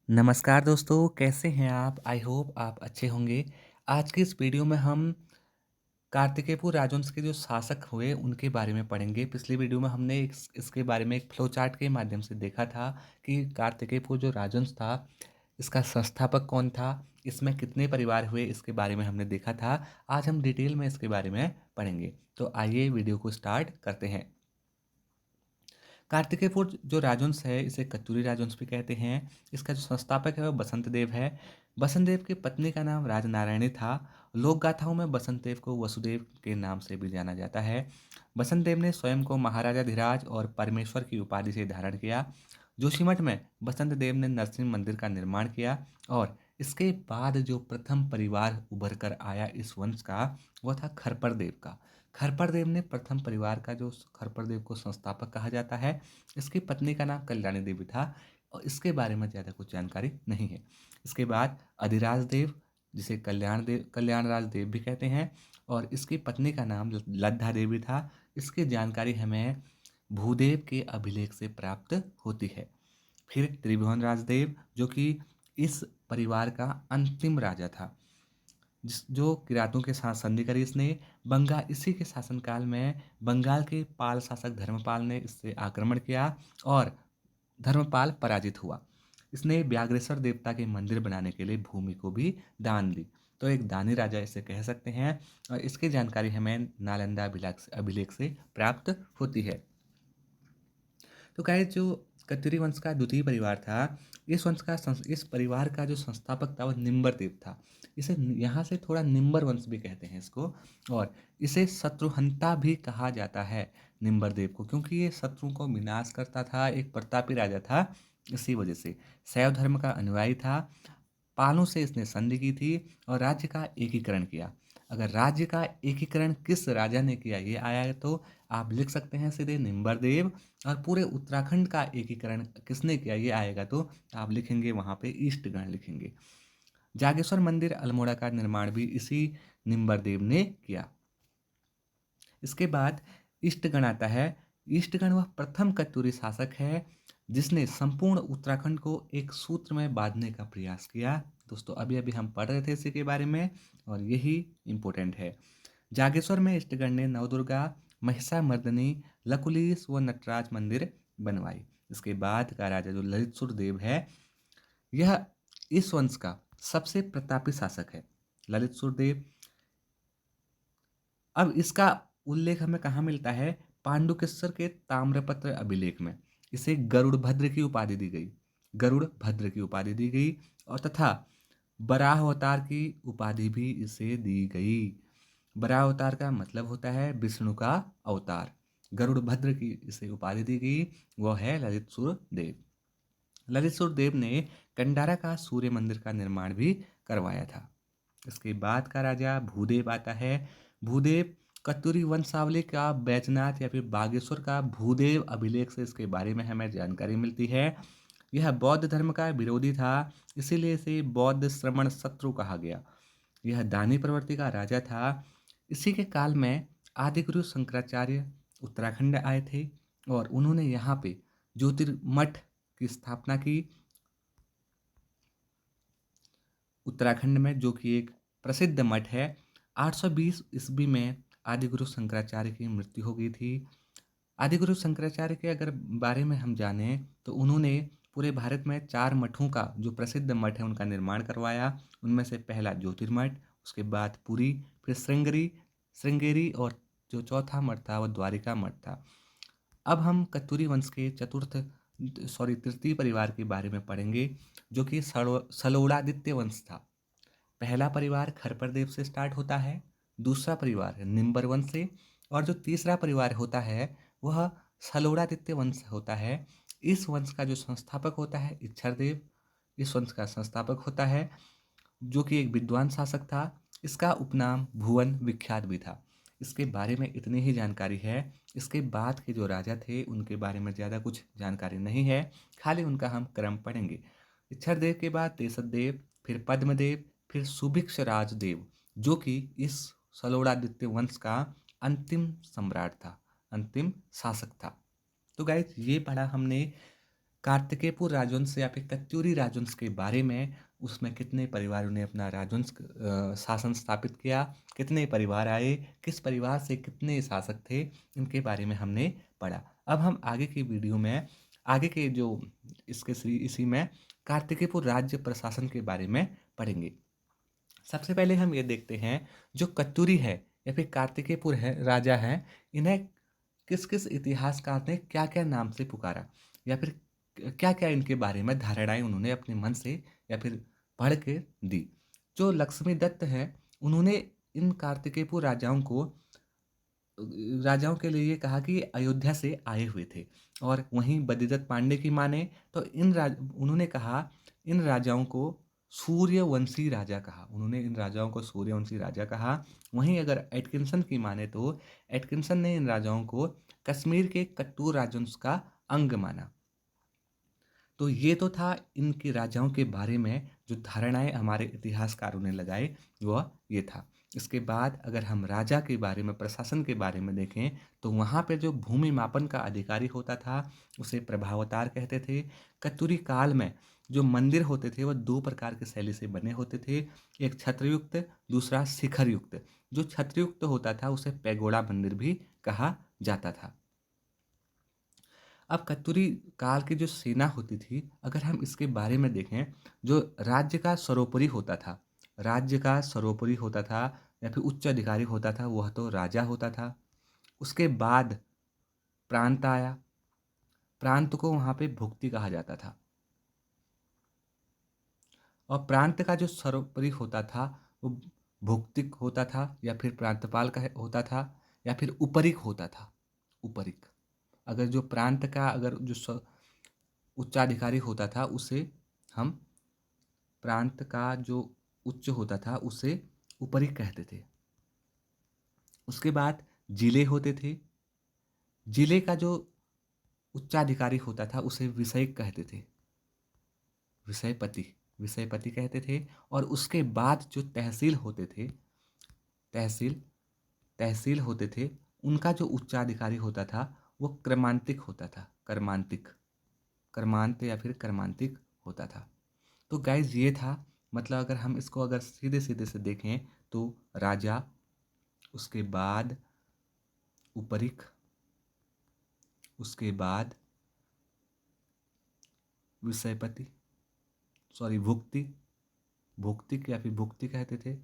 नमस्कार दोस्तों, कैसे हैं आप? आई होप आप अच्छे होंगे। आज की इस वीडियो में हम कार्तिकेयपुर राजवंश के जो शासक हुए, उनके बारे में पढ़ेंगे। पिछली वीडियो में हमने इसके बारे में एक फ्लो चार्ट के माध्यम से देखा था कि कार्तिकेयपुर जो राजवंश था, इसका संस्थापक कौन था, इसमें कितने परिवार हुए, इसके बारे में हमने देखा था। आज हम डिटेल में इसके बारे में पढ़ेंगे। तो आइए वीडियो को स्टार्ट करते हैं। कार्तिकेयपुर जो राजवंश है, इसे कत्यूरी राजवंश भी कहते हैं। इसका जो संस्थापक है वो बसंत देव है। बसंत देव की पत्नी का नाम राजनारायणी था। लोक गाथाओं में बसंत देव को वसुदेव के नाम से भी जाना जाता है। बसंत देव ने स्वयं को महाराजा धीराज और परमेश्वर की उपाधि से धारण किया। जोशीमठ में बसंत देव ने नरसिंह मंदिर का निर्माण किया और इसके बाद जो प्रथम परिवार उभर कर आया इस वंश का, वह था खरपर देव का। खरपर देव ने प्रथम परिवार का जो खरपर देव को संस्थापक कहा जाता है। इसकी पत्नी का नाम कल्याणी देवी था और इसके बारे में ज़्यादा कुछ जानकारी नहीं है। इसके बाद अधिराज देव, जिसे कल्याण राज देव भी कहते हैं, और इसकी पत्नी का नाम लद्धा देवी था। इसकी जानकारी हमें भूदेव के अभिलेख से प्राप्त होती है। फिर त्रिभुवन राजदेव, जो कि इस परिवार का अंतिम राजा था, जिस जो किरातों के साथ संधि करी इसने। इसी के शासनकाल में बंगाल के पाल शासक धर्मपाल ने इससे आक्रमण किया और धर्मपाल पराजित हुआ। इसने व्याघ्रेश्वर देवता के मंदिर बनाने के लिए भूमि को भी दान दी। तो एक दानी राजा इसे कह सकते हैं और इसकी जानकारी हमें नालंदा अभिलेख से प्राप्त होती है। तो गाइस, जो कत्यूरी वंश का द्वितीय परिवार था, इस परिवार का जो संस्थापक था वह निम्बर देव था। इसे यहाँ से थोड़ा निम्बर वंश भी कहते हैं इसको, और इसे शत्रुहंता भी कहा जाता है निम्बर देव को, क्योंकि ये शत्रुओं को विनाश करता था, एक प्रतापी राजा था। इसी वजह से शैव धर्म का अनुयायी था। पालों से इसने संधि की थी और राज्य का एकीकरण किया। अगर राज्य का एकीकरण किस राजा ने किया ये आया है, तो आप लिख सकते हैं सीधे निम्बर देव। और पूरे उत्तराखंड का एकीकरण किसने किया ये आएगा, तो आप लिखेंगे वहाँ पे ईष्टगण लिखेंगे। जागेश्वर मंदिर अल्मोड़ा का निर्माण भी इसी निम्बर देव ने किया। इसके बाद ईष्टगण आता है। ईष्टगण वह प्रथम कत्यूरी शासक है जिसने संपूर्ण उत्तराखंड को एक सूत्र में बांधने का प्रयास किया। दोस्तों, अभी अभी हम पढ़ रहे थे इसी के बारे में और यही इम्पोर्टेंट है। जागेश्वर में ईष्टगण ने नवदुर्गा, महिषामर्दिनी, लकुलीस व नटराज मंदिर बनवाई। इसके बाद का राजा जो ललितसुर देव है, यह इस वंश का सबसे प्रतापी शासक है। ललितसुर देव। अब इसका उल्लेख हमें कहाँ मिलता है? पांडुकेश्वर के ताम्रपत्र अभिलेख में। इसे गरुड़ भद्र की उपाधि दी गई। गरुड़ भद्र की उपाधि दी गई और तथा बराह अवतार की उपाधि भी इसे दी गई। बराह अवतार का मतलब होता है विष्णु का अवतार। गरुड़ भद्र की इसे उपाधि दी गई, वह है ललितसुर देव। ललितसुर देव ने कंडारा का सूर्य मंदिर का निर्माण भी करवाया था। इसके बाद का राजा भूदेव आता है। भूदेव कत्यूरी वंशावली का बैजनाथ या फिर बागेश्वर का भूदेव अभिलेख से इसके बारे में हमें जानकारी मिलती है। यह बौद्ध धर्म का विरोधी था, इसीलिए इसे बौद्ध श्रमण शत्रु कहा गया। यह दानी प्रवृत्ति का राजा था। इसी के काल में आदिगुरु शंकराचार्य उत्तराखंड आए थे और उन्होंने यहाँ पे ज्योतिर्मठ की स्थापना की उत्तराखंड में, जो कि एक प्रसिद्ध मठ है। 820 ईस्वी में आदिगुरु शंकराचार्य की मृत्यु हो गई थी। आदिगुरु शंकराचार्य के अगर बारे में हम जाने तो उन्होंने पूरे भारत में 4 मठों का, जो प्रसिद्ध मठ है, उनका निर्माण करवाया। उनमें से पहला ज्योतिर्मठ, उसके बाद पुरी, फिर श्रृंगेरी और जो चौथा मठ था वह द्वारिका मठ था। अब हम कत्यूरी वंश के तृतीय परिवार के बारे में पढ़ेंगे, जो कि सलोड़ादित्य वंश था। पहला परिवार खरपरदेव से स्टार्ट होता है, दूसरा परिवार निम्बर वंश से, और जो तीसरा परिवार होता है वह सलोड़ादित्य वंश होता है। इस वंश का जो संस्थापक होता है इच्छरदेव। इस वंश का संस्थापक होता है, जो कि एक विद्वान शासक था। इसका उपनाम भुवन विख्यात भी था। इसके बारे में इतनी ही जानकारी है। इसके बाद के जो राजा थे उनके बारे में ज़्यादा कुछ जानकारी नहीं है, खाली उनका हम क्रम पढ़ेंगे। इच्छरदेव के बाद तेसरदेव, फिर पद्मदेव, फिर सुभिक्ष राजदेव, जो कि इस सलोड़ादित्य वंश का अंतिम सम्राट था, अंतिम शासक था। तो गाइज, ये पढ़ा हमने कार्तिकेयपुर राजवंश या फिर कत्यूरी राजवंश के बारे में, उसमें कितने परिवारों ने अपना राजवंश शासन स्थापित किया, कितने परिवार आए, किस परिवार से कितने शासक थे, इनके बारे में हमने पढ़ा। अब हम आगे की वीडियो में, आगे के जो इसी में कार्तिकेयपुर राज्य प्रशासन के बारे में पढ़ेंगे। सबसे पहले हम ये देखते हैं, जो कत्यूरी है या फिर कार्तिकेयपुर है राजा है, इन्हें किस किस इतिहासकार ने क्या क्या नाम से पुकारा, या फिर क्या क्या इनके बारे में धारणाएं उन्होंने अपने मन से या फिर पढ़ के दी। जो लक्ष्मी दत्त है, उन्होंने इन कार्तिकेयपुर राजाओं के लिए ये कहा कि अयोध्या से आए हुए थे। और वहीं बद्रीदत्त पांडे की माने तो उन्होंने कहा, इन राजाओं को सूर्यवंशी राजा कहा। उन्होंने इन राजाओं को सूर्यवंशी राजा कहा। वहीं अगर एटकिंसन की माने तो एटकिंसन ने इन राजाओं को कश्मीर के कत्तूर राजवंश का अंग माना। तो ये तो था इनके राजाओं के बारे में जो धारणाएं हमारे इतिहासकारों ने लगाए, वह ये था। इसके बाद अगर हम राजा के बारे में, प्रशासन के बारे में देखें, तो वहाँ पे जो भूमि मापन का अधिकारी होता था, उसे प्रभावतार कहते थे। कत्यूरी काल में जो मंदिर होते थे वह दो प्रकार के शैली से बने होते थे, एक छत्रयुक्त, दूसरा शिखरयुक्त। जो छत्रयुक्त होता था उसे पैगोड़ा मंदिर भी कहा जाता था। अब कत्यूरी काल की जो सेना होती थी, अगर हम इसके बारे में देखें, जो राज्य का सर्वोपरि होता था, राज्य का सर्वोपरि होता था या फिर उच्च अधिकारी होता था, वह तो राजा होता था। उसके बाद प्रांत आया। प्रांत को वहाँ पे भुक्ति कहा जाता था। और प्रांत का जो सर्वोपरि होता था वो भुक्तिक होता था, या फिर प्रांतपाल का होता था, या फिर उपरिक होता था। उपरिक, अगर जो प्रांत का अगर जो उच्चाधिकारी होता था उसे हम, प्रांत का जो उच्च होता था उसे उपरिक कहते थे। उसके बाद जिले होते थे। जिले का जो उच्चाधिकारी होता था उसे विषयिक कहते थे, विषयपति, विषयपति कहते थे। और उसके बाद जो तहसील होते थे, तहसील तहसील होते थे, उनका जो उच्चाधिकारी होता था वो क्रमांतिक होता था, कर्मांतिक, कर्मांत या फिर कर्मांतिक होता था। तो गाइज ये था, मतलब अगर हम इसको अगर सीधे सीधे से देखें तो राजा, उसके बाद उपरिक, उसके बाद विषयपति, सॉरी भुक्ति, भुक्तिक या फिर भुक्ति कहते थे।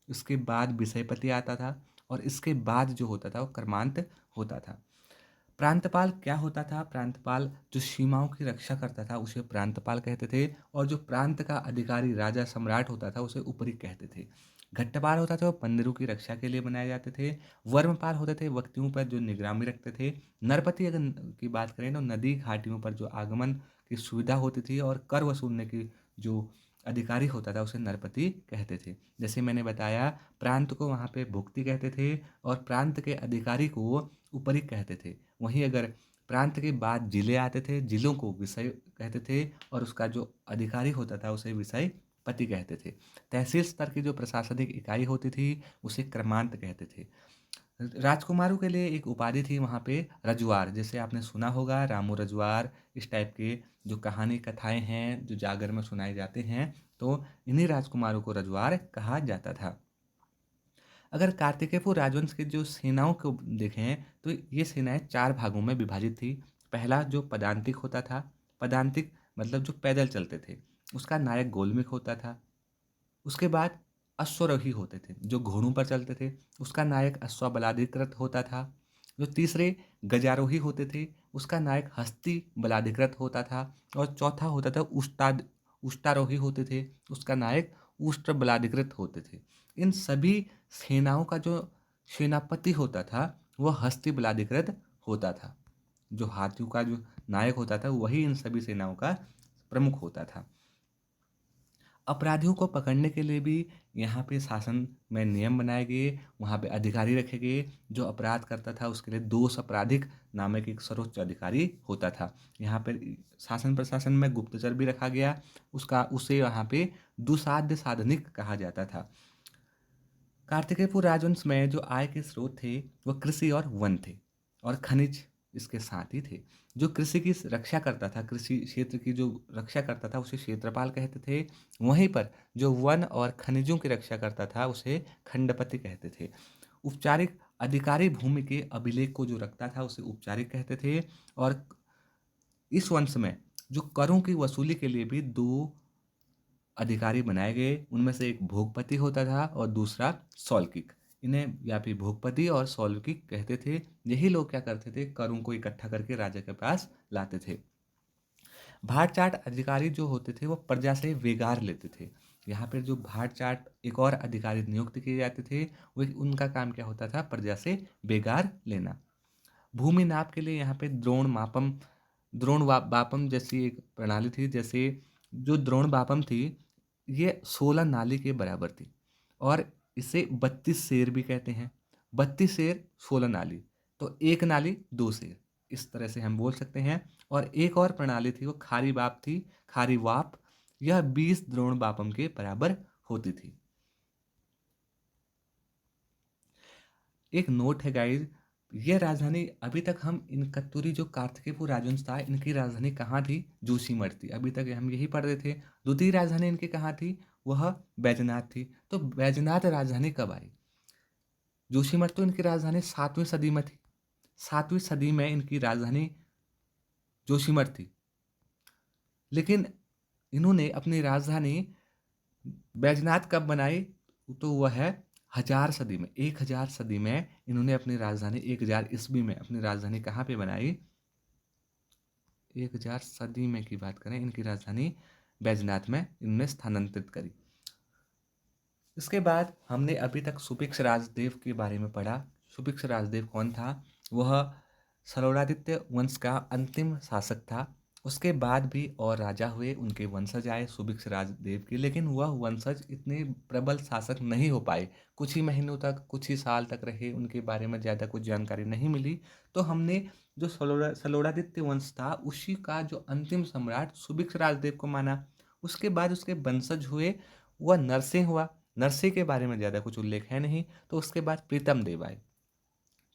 इसके बाद विषयपति आता था, और इसके बाद जो होता था वो कर्मांत होता था। प्रांतपाल क्या होता था? प्रांतपाल जो सीमाओं की रक्षा करता था उसे प्रांतपाल कहते थे, और जो प्रांत का अधिकारी राजा सम्राट होता था उसे उपरिक कहते थे। घट्टपाल होता था वो मंदिरों की रक्षा के लिए बनाए जाते थे। वर्मपाल होते थे व्यक्तियों पर जो निगरानी रखते थे। नरपति अगर की बात करें तो नदी घाटियों पर जो आगमन की सुविधा होती थी और कर वसूलने की जो अधिकारी होता था उसे नरपति कहते थे। जैसे मैंने बताया, प्रांत को वहाँ पे भुक्ति कहते थे और प्रांत के अधिकारी को उपरिक कहते थे। वहीं अगर प्रांत के बाद जिले आते थे, जिलों को विषय कहते थे, और उसका जो अधिकारी होता था उसे विषय पति कहते थे। तहसील स्तर की जो प्रशासनिक इकाई होती थी उसे क्रमांत कहते थे। राजकुमारों के लिए एक उपाधि थी वहाँ पे, रजवार, जैसे आपने सुना होगा रामू रजवार, इस टाइप के जो कहानी कथाएं हैं जो जागर में सुनाए जाते हैं, तो इन्हीं राजकुमारों को रजवार कहा जाता था। अगर कार्तिकेयपुर राजवंश की जो सेनाओं को देखें तो ये सेनाएं चार भागों में विभाजित थी। पहला जो पदांतिक होता था, पदांतिक मतलब जो पैदल चलते थे, उसका नायक गोलमिक होता था। उसके बाद अश्वरोही होते थे जो घोड़ों पर चलते थे, उसका नायक अश्वबलाधिकृत होता था। जो तीसरे गजारोही होते थे उसका नायक हस्ती बलाधिकृत होता था। और चौथा होता था उष्टारोही होते थे, उसका नायक उष्ट्र बलाधिकृत होते थे। इन सभी सेनाओं का जो सेनापति होता था वह हस्ती बलाधिकृत होता था। जो हाथियों का जो नायक होता था वही इन सभी सेनाओं का प्रमुख होता था। अपराधियों को पकड़ने के लिए भी यहाँ पे शासन में नियम बनाए गए, वहाँ पे अधिकारी रखे गए। जो अपराध करता था उसके लिए दोष अपराधिक नामक एक सर्वोच्च अधिकारी होता था। यहाँ पे शासन प्रशासन में गुप्तचर भी रखा गया, उसे यहाँ पे दुसाध्य साधनिक कहा जाता था। कार्तिकेयपुर राजवंश में जो आय के स्रोत थे वह कृषि और वन थे, और खनिज इसके साथ ही थे। जो कृषि की रक्षा करता था, कृषि क्षेत्र की जो रक्षा करता था उसे क्षेत्रपाल कहते थे। वहीं पर जो वन और खनिजों की रक्षा करता था उसे खंडपति कहते थे। औपचारिक अधिकारी भूमि के अभिलेख को जो रखता था उसे औपचारिक कहते थे। और इस वंश में जो करों की वसूली के लिए भी दो अधिकारी बनाए गए। उनमें से एक भोगपति होता था और दूसरा सौल्किक। इन्हें या फिर भोगपति और सौल्किक कहते थे। यही लोग क्या करते थे, करों को इकट्ठा करके राजा के पास लाते थे। भाट चाट अधिकारी जो होते थे वो प्रजा से वेगार लेते थे। यहाँ पर जो भाट चाट एक और अधिकारी नियुक्त किए जाते थे, वो उनका काम क्या होता था, प्रजा से बेगार लेना। भूमि नाप के लिए यहाँ पे द्रोण वापम जैसी एक प्रणाली थी। जैसे जो द्रोण वापम थी, ये 16 नाली के बराबर थी और इसे 32 शेर भी कहते हैं। 32 शेर 16 नाली, तो एक नाली 2 शेर, इस तरह से हम बोल सकते हैं। और एक और प्रणाली थी, वो खारी वाप थी। खारी वाप यह 20 द्रोण वापम के बराबर होती थी। एक नोट है गाइज, ये राजधानी अभी तक हम इन कत्तूरी जो कार्तिकेयपुर राजवंश था, इनकी राजधानी कहाँ थी, जोशीमठ थी। अभी तक हम यही पढ़ रहे थे। द्वितीय राजधानी इनकी कहाँ थी, वह बैजनाथ थी। तो बैजनाथ राजधानी कब आई? जोशीमठ तो इनकी राजधानी 7वीं सदी में थी। 7वीं सदी में इनकी राजधानी जोशीमठ थी। लेकिन इन्होंने अपनी राजधानी बैजनाथ कब बनाई? तो वह है 1000 सदी में। 1000 सदी में इन्होंने अपनी राजधानी, 1000 ईस्वी में अपनी राजधानी कहाँ पे बनाई? 1000 सदी में की बात करें, इनकी राजधानी बैजनाथ में इन्होंने स्थानांतरित करी। इसके बाद हमने अभी तक सुपिक्ष राजदेव के बारे में पढ़ा। सुपिक्ष राजदेव कौन था? वह सलोरादित्य वंश का अंतिम शासक था। उसके बाद भी और राजा हुए, उनके वंशज आए सुभिक्ष राजदेव के, लेकिन वह वंशज इतने प्रबल शासक नहीं हो पाए। कुछ ही महीनों तक, कुछ ही साल तक रहे, उनके बारे में ज़्यादा कुछ जानकारी नहीं मिली। तो हमने जो सलोरादित्य वंश था उसी का जो अंतिम सम्राट सुभिक्ष राजदेव को माना। उसके बाद उसके वंशज हुए, वह नरसिंह हुआ। नरसिंह के बारे में ज़्यादा कुछ उल्लेख है नहीं। तो उसके बाद प्रीतम देव आए।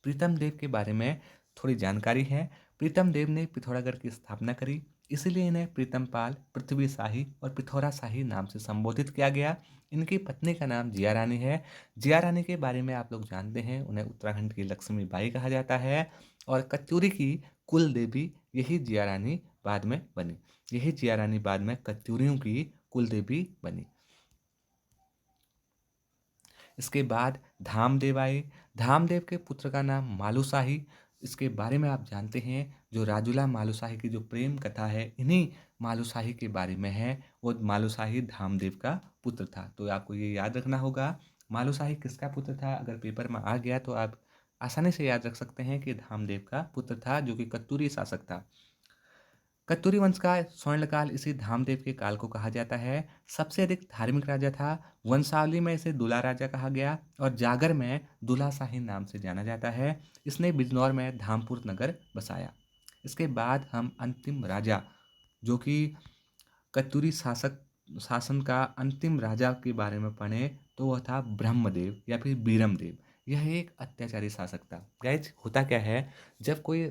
प्रीतम देव के बारे में थोड़ी जानकारी है। प्रीतम देव ने पिथौरागढ़ की स्थापना करी, इसीलिए इन्हें प्रीतमपाल, पृथ्वी शाही और पिथौरा शाही नाम से संबोधित किया गया। इनकी पत्नी का नाम जिया रानी है। जिया रानी के बारे में आप लोग जानते हैं, उन्हें उत्तराखंड की लक्ष्मीबाई कहा जाता है। और कत्यूरी की कुल देवी यही जिया रानी बाद में बनी। यही जिया रानी बाद में कत्यूरियों की कुल देवी बनी। इसके बाद धामदेव आए। धामदेव के पुत्र का नाम मालूशाही। इसके बारे में आप जानते हैं, जो राजूला मालूशाही की जो प्रेम कथा है, इन्हीं मालूशाही के बारे में है। वो मालूशाही धामदेव का पुत्र था। तो आपको ये याद रखना होगा, मालूशाही किसका पुत्र था। अगर पेपर में आ गया तो आप आसानी से याद रख सकते हैं कि धामदेव का पुत्र था, जो कि कत्तूरी शासक था। कत्तूरी वंश का स्वर्णकाल इसी धामदेव के काल को कहा जाता है। सबसे अधिक धार्मिक राजा था। वंशावली में इसे दूल्हा राजा कहा गया और जागर में दूल्हा शाही नाम से जाना जाता है। इसने बिजनौर में धामपुर नगर बसाया। इसके बाद हम अंतिम राजा, जो कि कत्तूरी शासन का अंतिम राजा के बारे में पढ़ें, तो वह था ब्रह्मदेव या फिर बीरमदेव। यह एक अत्याचारी शासक था। गाइज, होता क्या है, जब कोई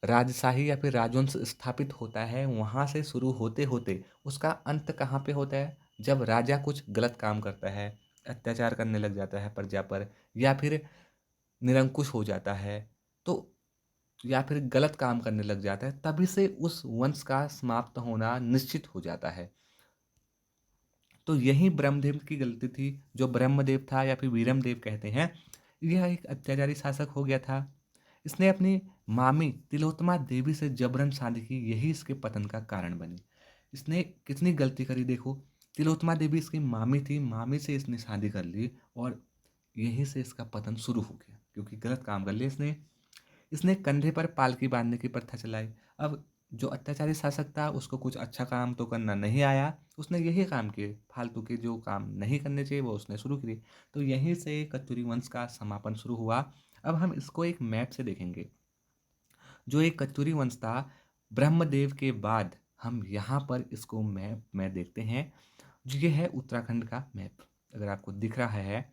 राजशाही या फिर राजवंश स्थापित होता है, वहाँ से शुरू होते होते उसका अंत कहाँ पे होता है? जब राजा कुछ गलत काम करता है, अत्याचार करने लग जाता है प्रजा पर, या फिर निरंकुश हो जाता है, तो या फिर गलत काम करने लग जाता है, तभी से उस वंश का समाप्त होना निश्चित हो जाता है। तो यही ब्रह्मदेव की गलती थी। जो ब्रह्मदेव था या फिर वीरमदेव कहते हैं, यह एक अत्याचारी शासक हो गया था। इसने अपनी मामी तिलोत्तमा देवी से जबरन शादी की, यही इसके पतन का कारण बनी। इसने कितनी गलती करी देखो। तिलोत्तमा देवी इसकी मामी थी, मामी से इसने शादी कर ली और यहीं से इसका पतन शुरू हो गया, क्योंकि गलत काम कर लिया इसने। इसने कंधे पर पालकी बांधने की प्रथा चलाई। अब जो अत्याचारी शासक था उसको कुछ अच्छा काम तो करना नहीं आया, उसने यही काम किए, फालतू के जो काम नहीं करने चाहिए वो उसने शुरू किए। तो यहीं से कत्यूरी वंश का समापन शुरू हुआ। अब हम इसको एक मैप से देखेंगे। जो एक कत्यूरी वंश था, ब्रह्मदेव के बाद हम यहाँ पर इसको मैप में देखते हैं। जो ये है उत्तराखंड का मैप, अगर आपको दिख रहा है।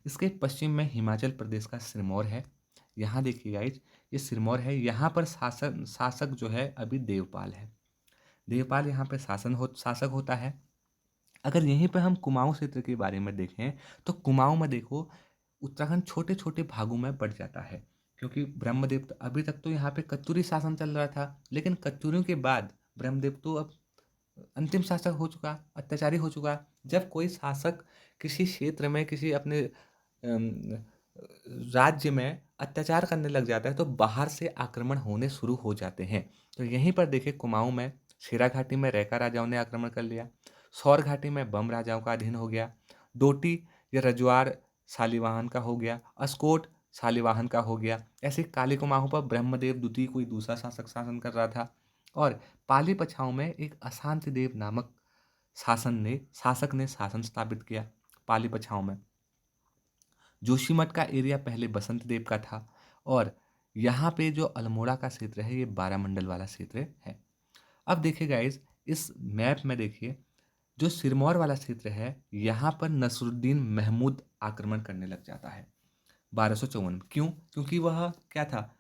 इसके पश्चिम में हिमाचल प्रदेश का सिरमौर है। यहाँ देखिए गाइज, ये सिरमौर है, यहाँ पर शासक जो है अभी देवपाल है। देवपाल यहाँ पे शासक होता है। अगर यहीं पर हम कुमाऊं क्षेत्र के बारे में देखें तो कुमाऊं में देखो उत्तराखंड छोटे छोटे भागों में बढ़ जाता है, क्योंकि ब्रह्मदेव अभी तक तो यहाँ पे कत्यूरी शासन चल रहा था, लेकिन कत्यूरियों के बाद ब्रह्मदेव तो अब अंतिम शासक हो चुका, अत्याचारी हो चुका। जब कोई शासक किसी क्षेत्र में किसी अपने अम, राज्य में अत्याचार करने लग जाता है तो बाहर से आक्रमण होने शुरू हो जाते हैं। तो यहीं पर देखे कुमाऊं में शेरा घाटी में रैका राजाओं ने आक्रमण कर लिया, सौर घाटी में बम राजाओं का अधीन हो गया, डोटी या रजवाड़ शालिवाहन का हो गया, अस्कोट शालिवाहन का हो गया। ऐसे काली कुमाऊं पर ब्रह्मदेव द्वितीय कोई दूसरा शासक शासन कर रहा था। और पाली पछाऊ में एक अशांति देव नामक शासक ने शासन स्थापित किया पाली पछाऊ में। जोशीमठ का एरिया पहले बसंत देव का था, और यहाँ पे जो अल्मोड़ा का क्षेत्र है ये 12 मंडल वाला क्षेत्र है। अब देखिए गाइज, इस मैप में देखिए जो सिरमौर वाला क्षेत्र है यहाँ पर नसरुद्दीन महमूद आक्रमण करने लग जाता है 1254। क्यों? क्योंकि वह क्या था,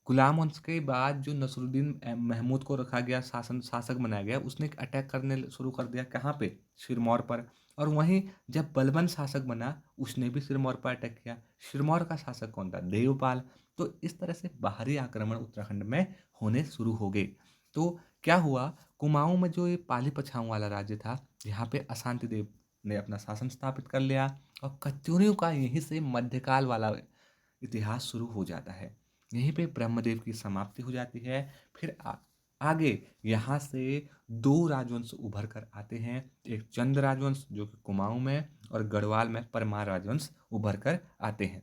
गुलाम वंश के बाद जो नसरुद्दीन महमूद को रखा गया शासक बनाया गया, उसने एक अटैक करने शुरू कर दिया। कहाँ पे? सिरमौर पर। और वहीं जब बलबन शासक बना उसने भी सिरमौर पर अटैक किया। सिरमौर का शासक कौन था? देवपाल। तो इस तरह से बाहरी आक्रमण उत्तराखंड में होने शुरू हो गए। तो क्या हुआ, कुमाऊं में जो ये पाली पछाऊ वाला राज्य था यहाँ पे अशांति देव ने अपना शासन स्थापित कर लिया, और कत्यूरियों का यहीं से मध्यकाल वाला इतिहास शुरू हो जाता है। यहीं पे ब्रह्मदेव की समाप्ति हो जाती है। फिर आगे यहाँ से दो राजवंश उभर कर आते हैं, एक चंद राजवंश जो कि कुमाऊं में, और गढ़वाल में परमार राजवंश उभर कर आते हैं।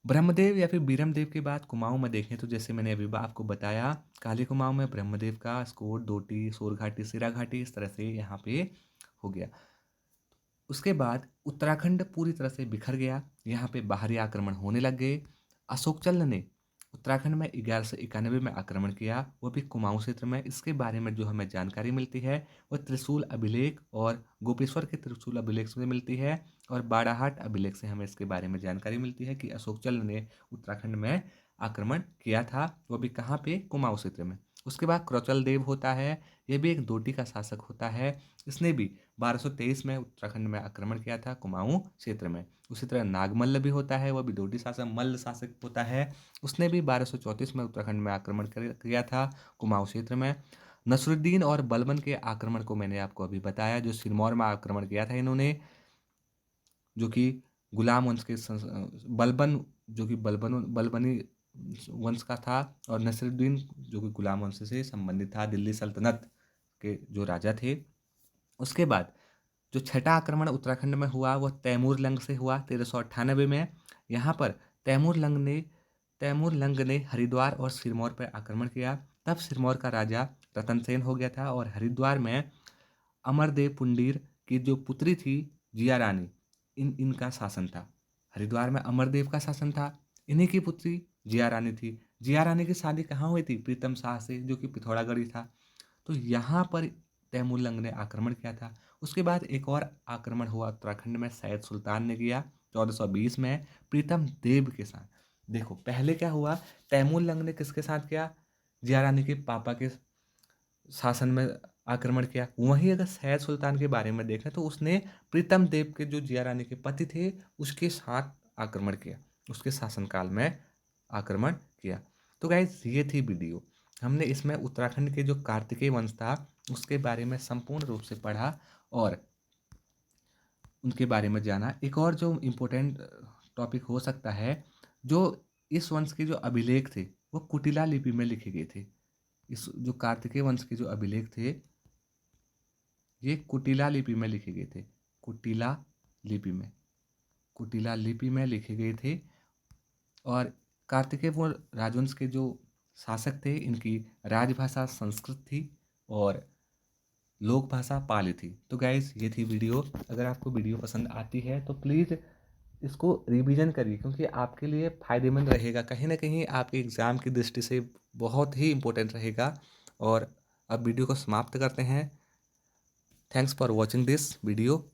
ब्रह्मदेव या फिर बीरमदेव के बाद कुमाऊं में देखें तो जैसे मैंने अभी आपको बताया, काली कुमाऊं में ब्रह्मदेव का स्कोट, डोटी, सोरघाटी, सिरा घाटी इस तरह से यहाँ पे हो गया। उसके बाद उत्तराखंड पूरी तरह से बिखर गया, यहाँ पे बाहरी आक्रमण होने लग गए। अशोकचंद ने उत्तराखंड में 1191 में आक्रमण किया, वो भी कुमाऊं क्षेत्र में। इसके बारे में जो हमें जानकारी मिलती है वो त्रिशूल अभिलेख और गोपेश्वर के त्रिशूल अभिलेख से मिलती है, और बाड़ाहाट अभिलेख से हमें इसके बारे में जानकारी मिलती है कि अशोकचंद ने उत्तराखंड में आक्रमण किया था, वो भी कहाँ पे? कुमाऊं क्षेत्र में। उसके बाद क्रौचल देव होता है, ये भी एक डोटी का शासक होता है। इसने भी 1223 में उत्तराखंड में आक्रमण किया था कुमाऊं क्षेत्र में। उसी तरह नागमल्ल भी होता है, वह भी डोटी शासक मल्ल शासक होता है। उसने भी 1234 में उत्तराखंड में आक्रमण किया था कुमाऊं क्षेत्र में। नसरुद्दीन और बलबन के आक्रमण को मैंने आपको अभी बताया, जो सिरमौर में आक्रमण किया था इन्होंने, जो कि गुलाम वंश के बलबन जो कि बलबनी वंश का था, और नसरुद्दीन जो कि गुलाम वंश से संबंधित था, दिल्ली सल्तनत के जो राजा थे। उसके बाद जो छठा आक्रमण उत्तराखंड में हुआ वह तैमूर लंग से हुआ 1398 में। यहाँ पर तैमूर लंग ने हरिद्वार और सिरमौर पर आक्रमण किया। तब सिरमौर का राजा रतनसेन हो गया था, और हरिद्वार में अमरदेव पुंडीर की जो पुत्री थी जिया रानी, इनका शासन था। हरिद्वार में अमरदेव का शासन था, इन्हीं की पुत्री जिया रानी थी। जिया रानी की शादी कहाँ हुई थी? प्रीतम शाह से, जो कि पिथौरागढ़ था। तो यहाँ पर तैमूरलंग ने आक्रमण किया था। उसके बाद एक और आक्रमण हुआ उत्तराखंड में, सैयद सुल्तान ने किया 1420 में प्रीतम देव के साथ। देखो पहले क्या हुआ, तैमूरलंग ने किसके साथ किया? जिया रानी के पापा के शासन में आक्रमण किया। वहीं अगर सैयद सुल्तान के बारे में देखें तो उसने प्रीतम देव के जो जिया रानी के पति थे उसके साथ आक्रमण किया, उसके शासनकाल में आक्रमण किया। तो गाइज ये थी वीडियो, हमने इसमें उत्तराखंड के जो कार्तिकेय वंश था उसके बारे में संपूर्ण रूप से पढ़ा और उनके बारे में जाना। एक और जो इम्पोर्टेंट टॉपिक हो सकता है, जो इस वंश के जो अभिलेख थे वो कुटिला लिपि में लिखे गए थे। इस जो कार्तिकेय वंश के जो अभिलेख थे ये कुटिला लिपि में लिखे गए थे। कुटिला लिपि में लिखे गए थे। और कार्तिकेय वो राजवंश के जो शासक थे, इनकी राजभाषा संस्कृत थी और लोक भाषा पाली थी। तो गाइज ये थी वीडियो। अगर आपको वीडियो पसंद आती है तो प्लीज़ इसको रिवीजन करिए, क्योंकि आपके लिए फ़ायदेमंद रहेगा, कहीं ना कहीं आपके एग्ज़ाम की दृष्टि से बहुत ही इम्पोर्टेंट रहेगा। और अब वीडियो को समाप्त करते हैं। Thanks for watching this video.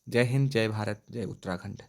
जय हिंद, जय भारत, जय उत्तराखंड।